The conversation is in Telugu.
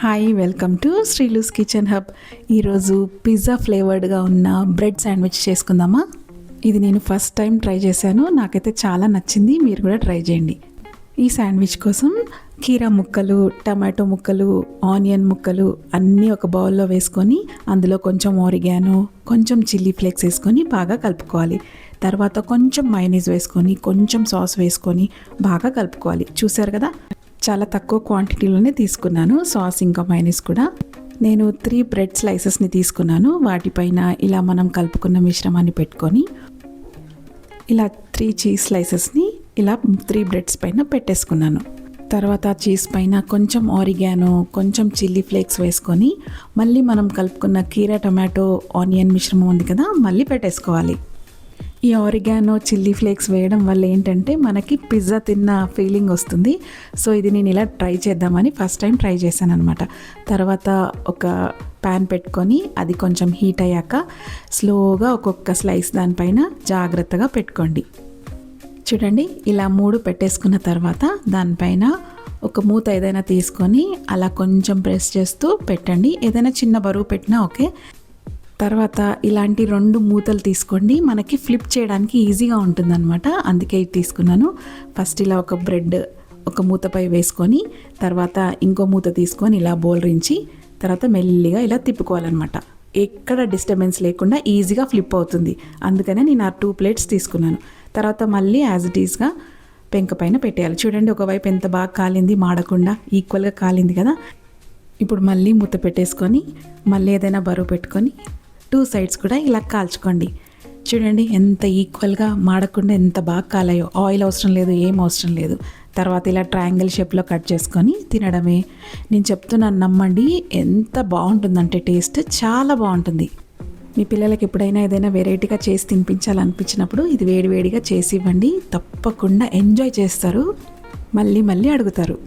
Hi, welcome to Srilu's kitchen hub. ఈరోజు పిజ్జా ఫ్లేవర్డ్గా ఉన్న బ్రెడ్ శాండ్విచ్ చేసుకుందామా. ఇది నేను ఫస్ట్ టైం ట్రై చేశాను, నాకైతే చాలా నచ్చింది. మీరు కూడా ట్రై చేయండి. ఈ శాండ్విచ్ కోసం కీరా ముక్కలు, టమాటో ముక్కలు, ఆనియన్ ముక్కలు అన్నీ ఒక బౌల్లో వేసుకొని అందులో కొంచెం ఆరిగానో, కొంచెం చిల్లీ ఫ్లేక్స్ వేసుకొని బాగా కలుపుకోవాలి. తర్వాత కొంచెం మైనీస్ వేసుకొని, కొంచెం సాస్ వేసుకొని బాగా కలుపుకోవాలి. చూసారు కదా, చాలా తక్కువ క్వాంటిటీలోనే తీసుకున్నాను సాస్ ఇంకా మైనీస్ కూడా. నేను 3 బ్రెడ్ స్లైసెస్ని తీసుకున్నాను. వాటిపైన ఇలా మనం కలుపుకున్న మిశ్రమాన్ని పెట్టుకొని ఇలా 3 చీజ్ స్లైసెస్ని ఇలా 3 బ్రెడ్స్ పైన పెట్టేసుకున్నాను. తర్వాత చీజ్ పైన కొంచెం ఆరిగానో, కొంచెం చిల్లీ ఫ్లేక్స్ వేసుకొని మళ్ళీ మనం కలుపుకున్న కీరా, టమాటో, ఆనియన్ మిశ్రమం ఉంది కదా, మళ్ళీ పెట్టేసుకోవాలి. ఈ ఆరిగానో, చిల్లీ ఫ్లేక్స్ వేయడం వల్ల ఏంటంటే మనకి పిజ్జా తిన్న ఫీలింగ్ వస్తుంది. సో ఇది నేను ఇలా ట్రై చేద్దామని ఫస్ట్ టైం ట్రై చేశాను అనమాట. తర్వాత ఒక ప్యాన్ పెట్టుకొని అది కొంచెం హీట్ అయ్యాక స్లోగా ఒక్కొక్క స్లైస్ దానిపైన జాగ్రత్తగా పెట్టుకోండి. చూడండి, ఇలా 3 పెట్టేసుకున్న తర్వాత దానిపైన ఒక మూత ఏదైనా తీసుకొని అలా కొంచెం ప్రెస్ చేస్తూ పెట్టండి. ఏదైనా చిన్న బరువు పెట్టినా ఓకే. తర్వాత ఇలాంటి 2 మూతలు తీసుకోండి, మనకి ఫ్లిప్ చేయడానికి ఈజీగా ఉంటుందన్నమాట. అందుకే ఇది తీసుకున్నాను. ఫస్ట్ ఇలా ఒక బ్రెడ్ ఒక మూతపై వేసుకొని తర్వాత ఇంకో మూత తీసుకొని ఇలా బోల్రించి తర్వాత మెల్లిగా ఇలా తిప్పుకోవాలన్నమాట. ఎక్కడ డిస్టర్బెన్స్ లేకుండా ఈజీగా ఫ్లిప్ అవుతుంది. అందుకనే నేను ఆ 2 ప్లేట్స్ తీసుకున్నాను. తర్వాత మళ్ళీ యాజ్ ఇట్ ఈస్గా పెంక పైన పెట్టేయాలి. చూడండి, ఒకవైపు ఎంత బాగా కాలింది, మాడకుండా ఈక్వల్గా కాలింది కదా. ఇప్పుడు మళ్ళీ మూత పెట్టేసుకొని మళ్ళీ ఏదైనా బరువు పెట్టుకొని 2 సైడ్స్ కూడా ఇలా కాల్చుకోండి. చూడండి ఎంత ఈక్వల్గా మాడకుండా ఎంత బాగా కాలాయో. ఆయిల్ అవసరం లేదు, ఏం అవసరం లేదు. తర్వాత ఇలా ట్రయాంగిల్ షేప్లో కట్ చేసుకొని తినడమే. నేను చెప్తున్నాను, నమ్మండి, ఎంత బాగుంటుందంటే టేస్ట్ చాలా బాగుంటుంది. మీ పిల్లలకి ఎప్పుడైనా ఏదైనా వెరైటీగా చేసి తినిపించాలనిపించినప్పుడు ఇది వేడివేడిగా చేసి ఇవ్వండి. తప్పకుండా ఎంజాయ్ చేస్తారు, మళ్ళీ మళ్ళీ అడుగుతారు.